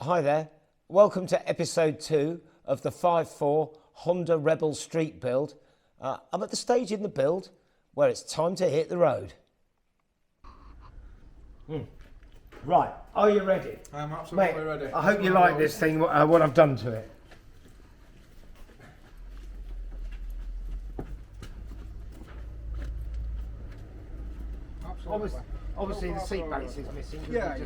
Hi there, welcome to episode 2 of the 5.4 Honda Rebel Street build. I'm at the stage in the build where it's time to hit the road. Right, are you ready? I'm absolutely Mate, ready. I hope you like this thing, what I've done to it. Absolutely. Obviously the seat base is missing. Yeah,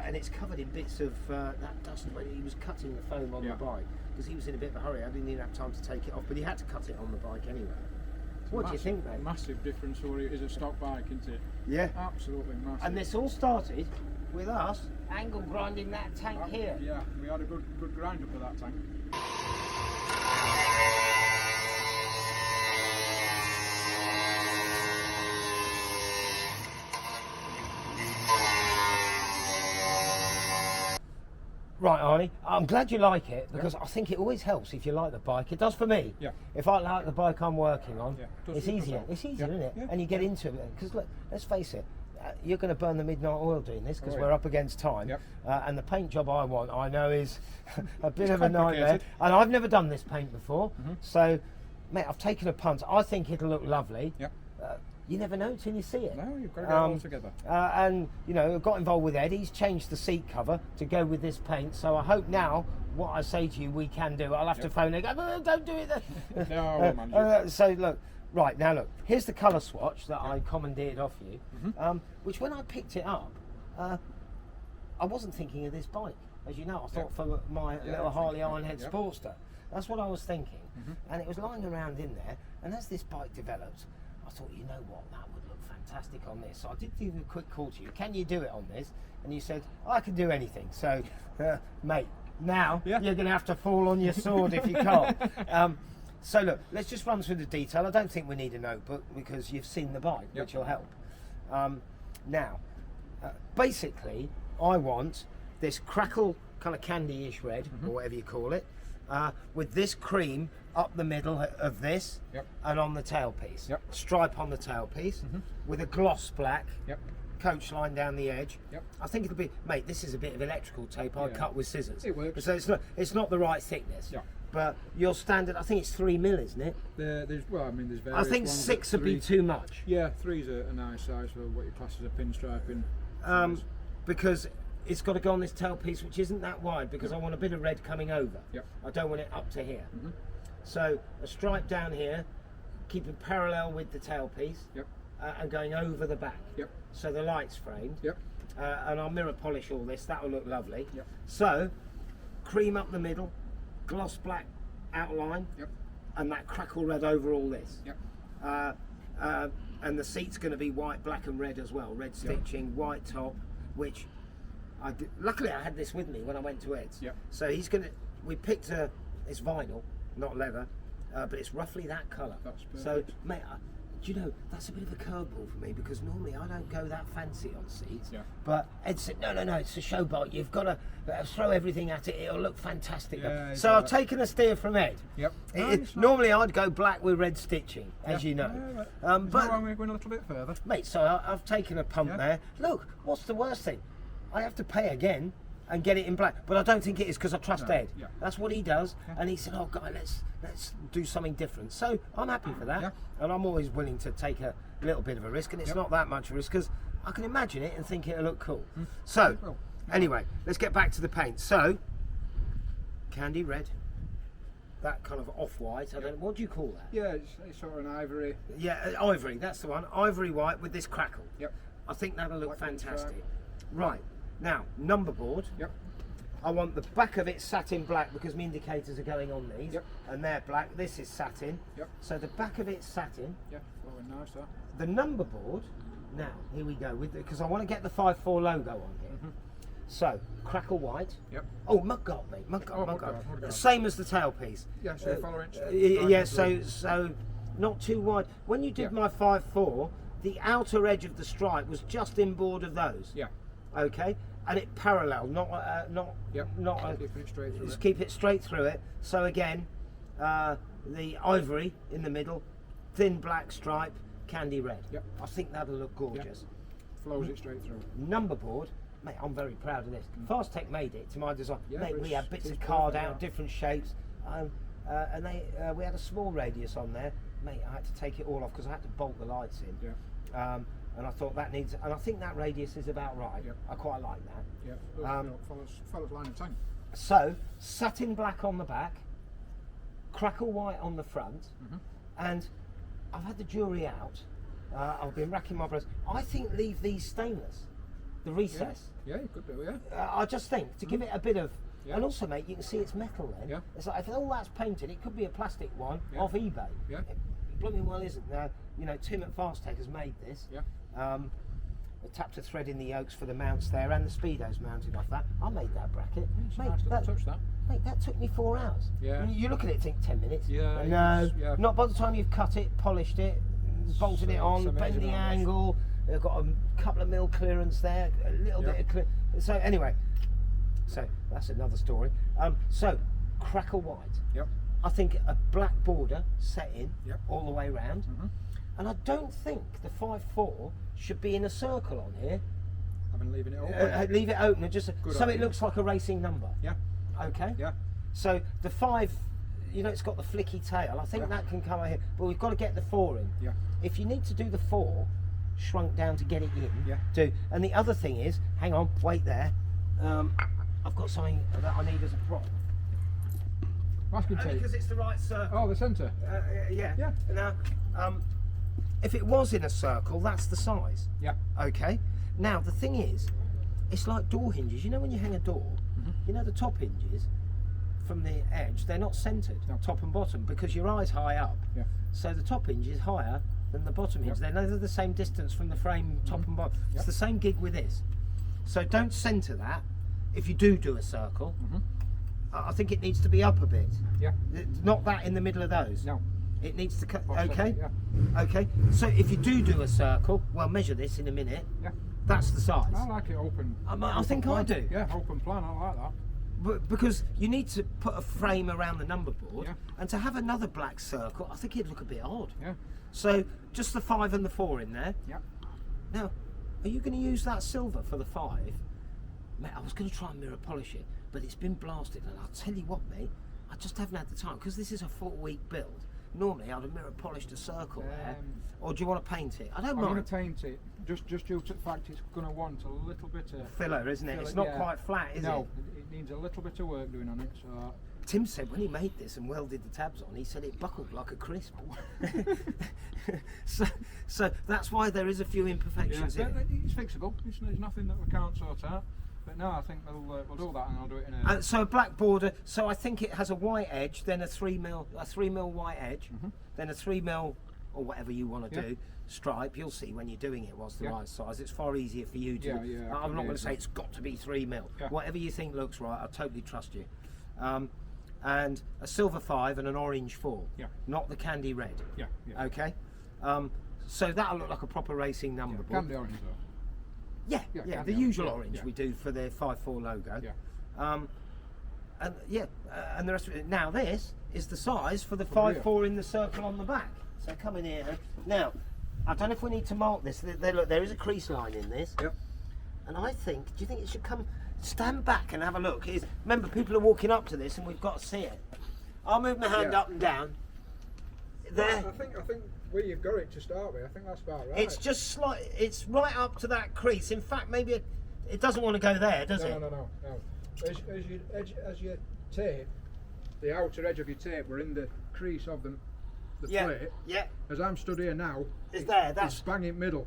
and it's covered in bits of that dust when he was cutting the foam on the bike, because he was in a bit of a hurry. I didn't even have time to take it off, but he had to cut it on the bike anyway. What do you think, mate? Massive difference for it is a stock bike, isn't it? Yeah. Absolutely massive. And this all started with us angle grinding that tank here. Yeah, we had a good grind up of that tank. Right, Arnie, I'm glad you like it, because I think it always helps if you like the bike. It does for me. Yeah. If I like the bike I'm working on, it's it easier. does. It's easier, Yeah. isn't it? Yeah. And you get into it. Because look, let's face it, you're going to burn the midnight oil doing this, because Oh, yeah. we're up against time. Yep. And the paint job I want, I know, is a bit It's of a nightmare. complicated. And I've never done this paint before. So, mate, I've taken a punt. I think it'll look lovely. Yep. You never know till you see it. No, you've got to get it all together. And, you know, got involved with Ed. He's changed the seat cover to go with this paint. So I hope now, what I say to you, we can do. I'll have to phone and go, "No, don't do it." No, I won't manage it. So, look, right, now look, here's the colour swatch that I commandeered off you, which when I picked it up, I wasn't thinking of this bike. As you know, I thought for my little Harley Ironhead Sportster. That's what I was thinking. And it was lying around in there. And as this bike developed, I thought, you know what, that would look fantastic on this. So I did give a quick call to you. Can you do it on this? And you said, I can do anything. So, mate, now you're going to have to fall on your sword if you can't. So look, let's just run through the detail. I don't think we need a notebook because you've seen the bike, which will help. Now, basically, I want this crackle kind of candy-ish red, or whatever you call it, with this cream up the middle of this and on the tailpiece. Stripe on the tailpiece with a gloss black coach line down the edge. I think it'll be, mate, this is a bit of electrical tape I cut with scissors. It works. So it's not the right thickness. But your standard, I think it's 3 mil, isn't it? There's various I think ones 6 that would be too much. Yeah, 3's a nice size for what you class as a pinstriping. Because it's got to go on this tailpiece, which isn't that wide, because I want a bit of red coming over. I don't want it up to here. So a stripe down here, keeping parallel with the tailpiece, and going over the back. So the light's framed. And I'll mirror polish all this. That will look lovely. So cream up the middle, gloss black outline, and that crackle red over all this. And the seat's going to be white, black, and red as well. Red stitching, white top, which luckily I had this with me when I went to Ed's. So he's going to. We picked it's vinyl, not leather, but it's roughly that colour. So, mate, do you know, that's a bit of a curveball for me, because normally I don't go that fancy on seats. But Ed said, no, it's a show bike. You've got to throw everything at it. It'll look fantastic. So I've taken a steer from Ed. Normally I'd go black with red stitching, as you know. But we're going a little bit further. Mate, so I've taken a pump there. Look, what's the worst thing? I have to pay again and get it in black, but I don't think it is, because I trust Ed. That's what he does, and he said, "Oh, guy, let's do something different." So I'm happy for that, and I'm always willing to take a little bit of a risk, and it's not that much risk, because I can imagine it and think it'll look cool. So, anyway, let's get back to the paint. So, candy red, that kind of off-white. I don't know, what do you call that? Yeah, it's sort of an ivory. Yeah, ivory. That's the one. Ivory white with this crackle. I think that'll look fantastic. Right. Now, number board. I want the back of it satin black, because my indicators are going on these, and they're black. This is satin. So the back of it's satin. Oh, nice that. The number board. Now, here we go with because I want to get the 5.4 logo on here. So crackle white. Oh, mudguard, mate. Mudguard. Same as the tailpiece. So follow it. Yeah. So not too wide. When you did my 5.4, the outer edge of the stripe was just inboard of those. Okay, and it parallel, keep it straight through it. So again, the ivory in the middle, thin black stripe, candy red. I think that'll look gorgeous. Flows it straight through. Number board, mate, I'm very proud of this. Fastech made it to my design. Yeah, Mate, we it's- had bits it's of card perfect, out, yeah. different shapes, and we had a small radius on there. Mate, I had to take it all off because I had to bolt the lights in. Yeah. And I thought that needs, and I think that radius is about right. Yep. I quite like that. Yeah. Follows line of tank. So, satin black on the back, crackle white on the front, and I've had the jury out. I've been racking my brains. I think leave these stainless, the recess. Yeah, you could do, yeah. I just think to give it a bit of, Yeah. and also, mate, you can see it's metal then. Yeah. It's like if all that's painted, it could be a plastic one Yeah. off eBay. Yeah. It blooming well isn't. Now, you know, Tim at Fastech has made this. Yeah. I tapped a thread in the yokes for the mounts there, and the speedos mounted off that. I made that bracket. It's a Mate, nice little that, touch, that. mate, that took me 4 hours. Yeah. You look at it and think 10 minutes. Yeah, No, it's- yeah. not by the time you've cut it, polished it, bolted it on, 7 bent minutes the around. angle. They've got a couple of mil clearance there, a little Yeah. bit of clear. So anyway, so that's another story. So crackle white. Yep. I think a black border set in Yep. all the way round, and I don't think the 5.4 should be in a circle on here. I've been leaving it open. Leave it open and just Good so it idea. looks like a racing number. Yeah. Okay. Yeah. So the 5, you know, it's got the flicky tail. I think Yeah. that can come out here, but we've got to get the 4 in. Yeah. If you need to do the 4, shrunk down to get it in. Yeah. Do. And the other thing is, hang on, wait there. I've got something that I need as a prop. Masking tape. Because it's the right circle. Oh, the centre. Yeah. Yeah. Now, if it was in a circle, that's the size. Yeah. Okay. Now the thing is, it's like door hinges. You know when you hang a door, you know the top hinges from the edge, they're not centred, No. top and bottom, because your eye's high up. Yeah. So the top hinge is higher than the bottom hinge. Yep. They're the same distance from the frame, top and bottom. It's Yep. the same gig with this. So don't centre that. If you do a circle, I think it needs to be up a bit. Yeah. Not that in the middle of those. No. It needs to cut. Box Okay. centre, yeah. Okay. So if you do a circle, well, measure this in a minute. Yeah. That's the size. I like it open. I think I plan. do. Yeah, open plan. I like that. Because you need to put a frame around the number board, Yeah. and to have another black circle, I think it'd look a bit odd. Yeah. So just the 5 and the 4 in there. Yeah. Now, are you going to use that silver for the 5? Mate, I was going to try and mirror polish it, but it's been blasted, and I'll tell you what, mate, I just haven't had the time, because this is a 4-week build. Normally, I'd have mirror polished a circle there. Or do you want to paint it? I don't I'm going mind. to paint it just due to the fact it's going to want a little bit of Filler, isn't it? filler, It's not yeah. quite flat, is No, it? it needs a little bit of work doing on it. So Tim said when he made this and welded the tabs on, he said it buckled like a crisp. so that's why there is a few imperfections yeah, in it. it's fixable. There's nothing that we can't sort out. But no, I think we'll do that, and I'll do it in a. So a black border. So I think it has a white edge, then a 3mm white edge, then a 3mm or whatever you want to Yeah. do stripe. You'll see when you're doing it what's the Yeah. right size. It's far easier for you to. Yeah, yeah, I I'm can not do going it, to say yeah. it's got to be 3mm. Yeah. Whatever you think looks right, I totally trust you. And a silver 5 and an orange 4. Yeah. Not the candy red. Yeah, yeah. Okay. So that'll look like a proper racing number board. Candy orange though. Yeah, Yeah, yeah, candy the usual orange, orange yeah. we do for the 5.4 logo. Yeah. And yeah, and the rest of it. Now this is the size for the For the 5.4 in the circle on the back. So come in here. Now, I don't know if we need to mark this. Look, there is a crease line in this. Yep. And I think, do you think it should come, stand back and have a look? Remember, people are walking up to this and we've got to see it. I'll move my hand Yeah. up and down. There. I think where you've got it to start with, I think that's about right. It's just it's right up to that crease. In fact, maybe it doesn't want to go there, does it? No. As you tape, the outer edge of your tape, we're in the crease of the Yeah, plate. yeah. As I'm stood here now, It's there. it's That's bang in middle.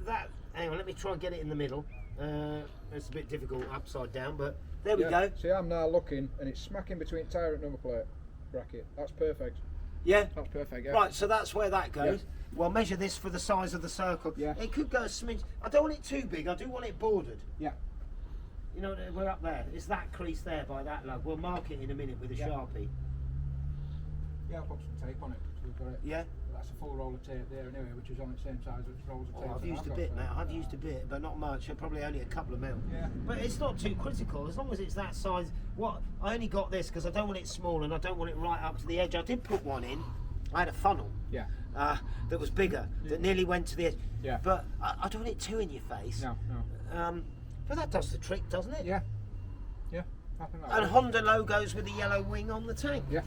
that. Hang on, let me try and get it in the middle. It's a bit difficult upside down, but there we Yeah. go. See, I'm now looking, and it's smacking between tyre and number plate bracket. That's perfect. Yeah. That's perfect. Yeah. Right, so that's where that goes. Yeah. Well, measure this for the size of the circle. Yeah. It could go a smidge. I don't want it too big. I do want it bordered. Yeah. You know, we're up there. It's that crease there by that lug. We'll mark it in a minute with a Yeah. Sharpie. Yeah, I'll put some tape on it. So we've got it. Yeah. That's a full roll of tape there anyway, which is on the same size as rolls of tape. Oh, I've that used a got, bit, so- mate. I've used a bit, but not much. Probably only a couple of mil. Yeah. But it's not too critical as long as it's that size. What I only got this because I don't want it small and I don't want it right up to the edge. I did put one in. I had a funnel Yeah. that was bigger that nearly went to the edge. Yeah. But I don't want it too in your face. No. But that does the trick, doesn't it? Yeah. Yeah. I think And Honda logos with the yellow wing on the tank. Yeah.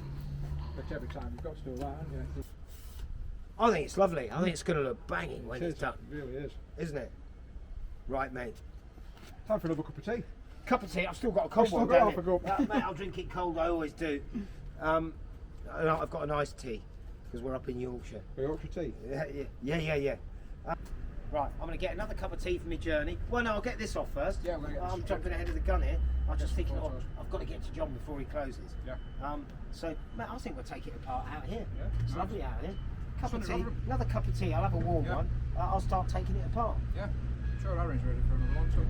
But every time you've got to do that, haven't you? I think it's lovely. I think it's going to look banging when It it's is, done, it really is. isn't it? Right, mate. Time for another cup of tea. Cup of tea. I've still got a cold still one. got down half a here. cup. Mate, I'll drink it cold. I always do. And I've got a nice tea because we're up in Yorkshire. Yorkshire tea. Yeah. Right, I'm going to get another cup of tea for my journey. Well, no, I'll get this off first. Yeah, we'll get this. I'm jumping ahead of the gun here. I'm just thinking, course. I've got to get to John before he closes. Yeah. So, mate, I think we'll take it apart out here. Yeah, It's nice. lovely out here. Cup of Something tea, wrong with another cup of tea. I'll have a warm Yeah. one. I'll start taking it apart. Yeah. I'm sure Aaron's ready for another one too.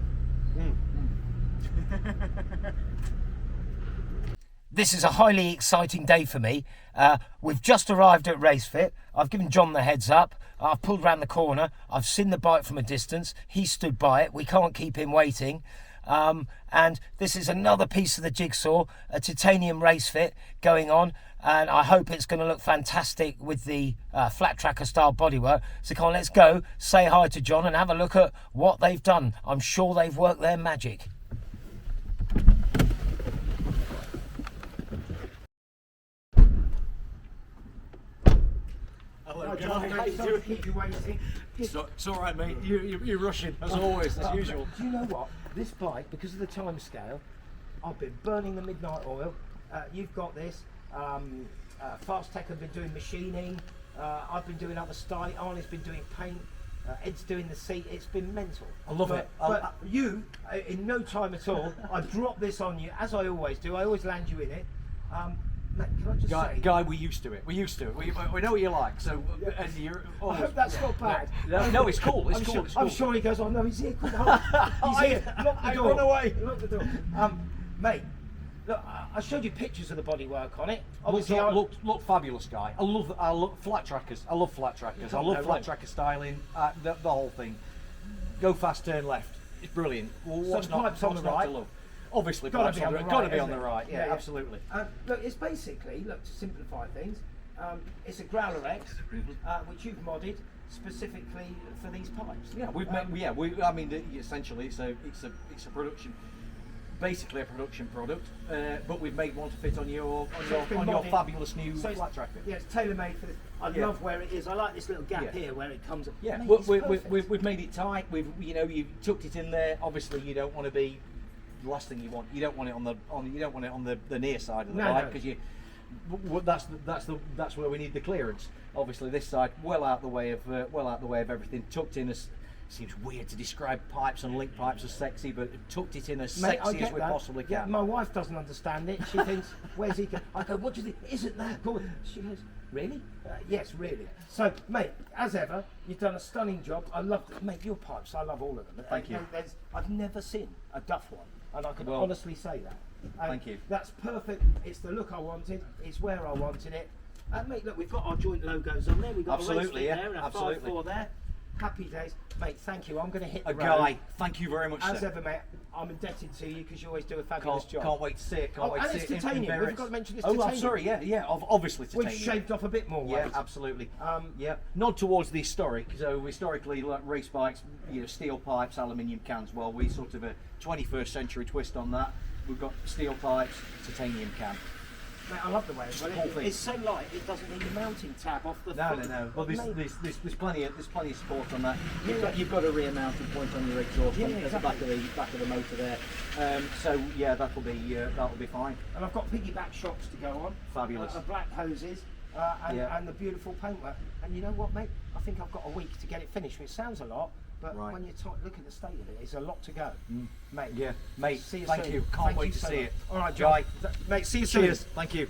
This is a highly exciting day for me. We've just arrived at Racefit. I've given John the heads up. I've pulled round the corner. I've seen the bike from a distance. He stood by it. We can't keep him waiting. And this is another piece of the jigsaw, a titanium Racefit going on. And I hope it's going to look fantastic with the flat tracker style bodywork. So come on, let's go, say hi to John and have a look at what they've done. I'm sure they've worked their magic. Hello, John. How you doing? Keep you waiting. It's all right, mate. You're rushing, as always, as usual. Do you know what? This bike, because of the time scale, I've been burning the midnight oil. You've got this. Fast Tech have been doing machining. I've been doing other styling. Arnie's been doing paint. Ed's doing the seat. It's been mental. I love it. But you, in no time at all, I dropped this on you, as I always do. I always land you in it. Mate, can I just say... Guy, we're used to it. We're used to it. We know what you like. So, and you're I always, hope that's not bad. No, it's cool. It's I'm cool. Sure, It's cool. I'm sure he goes, oh no, he's here. Quick, he's here. Lock the door. Run away. Lock the door. Mate, look, I showed you pictures of the bodywork on it. Obviously, Look fabulous, Guy. I love flat trackers. I love flat trackers. I love flat tracker styling. The whole thing. Go fast, turn left. It's brilliant. Well, So what's the not, pipes on what's the not right? to love? Obviously, Gotta pipes be on the gotta right, be on isn't the it? right. Yeah, Yeah. absolutely. Look, it's basically, look, to simplify things, it's a Growler X, which you've modded specifically for these pipes. Yeah, we've made. I mean, essentially, it's a production, basically a production product, but we've made one to fit on your modded. fabulous new So flat tracker. Yeah, it's tailor made for this. I Yeah. love where it is. I like this little gap Yeah. here where it comes. Yeah, Mate, it's we've made it tight. You tucked it in there. Obviously, you don't want to be the last thing you want. You don't want it on the near side of the bike because that's where we need the clearance. Obviously, this side well out the way of everything. Tucked in as seems weird to describe pipes and link pipes as sexy, but tucked it in as Mate, I sexy get as we that. possibly Yeah, can. my wife doesn't understand it. She thinks, "Where's he?" I go, "What do you think? Isn't that good?" She goes, "Really?" Yes, really. So, mate, as ever, you've done a stunning job. I love, mate, your pipes. I love all of them. Thank you. I've never seen a Duff one, and I can Well, honestly say that. And thank you. That's perfect. It's the look I wanted. It's where I wanted it. Mate, look, we've got our joint logos on there. We've got Absolutely, a Racefit yeah, there and a absolutely. 5.4 there. Happy days, mate. Thank you. I'm going to hit the A road. Guy, thank you very much, As sir. ever, mate, I'm indebted to you because you always do a fabulous job. Can't wait to see it. Can't wait and to it's see it. titanium. We forgot to mention it's Oh, titanium. I'm sorry. Yeah. Obviously We've titanium. shaved off a bit more weight. Yeah, absolutely. Yeah, nod towards the historic. So historically, like race bikes, steel pipes, aluminium cans. Well, we sort of a 21st century twist on that. We've got steel pipes, titanium can. Mate, I love the way it's the whole thing. It's so light it doesn't need a mounting tab off the No. front. Well, Mate, there's plenty of support on that. Yeah. You've got a rear mounting point on your exhaust Yeah, at the exactly. back of the motor there. So yeah, that'll be fine. and I've got piggyback shocks to go on. Fabulous. Black hoses and the beautiful paintwork. And you know what, mate? I think I've got a week to get it finished, which sounds a lot, but Right. when you look at the state of it, it's a lot to go. Mate, Yeah, mate. see you Thank soon. you. Can't Thank wait you to so see much. it. All right, John. Guy. Mate, see you soon. Cheers. Thank you.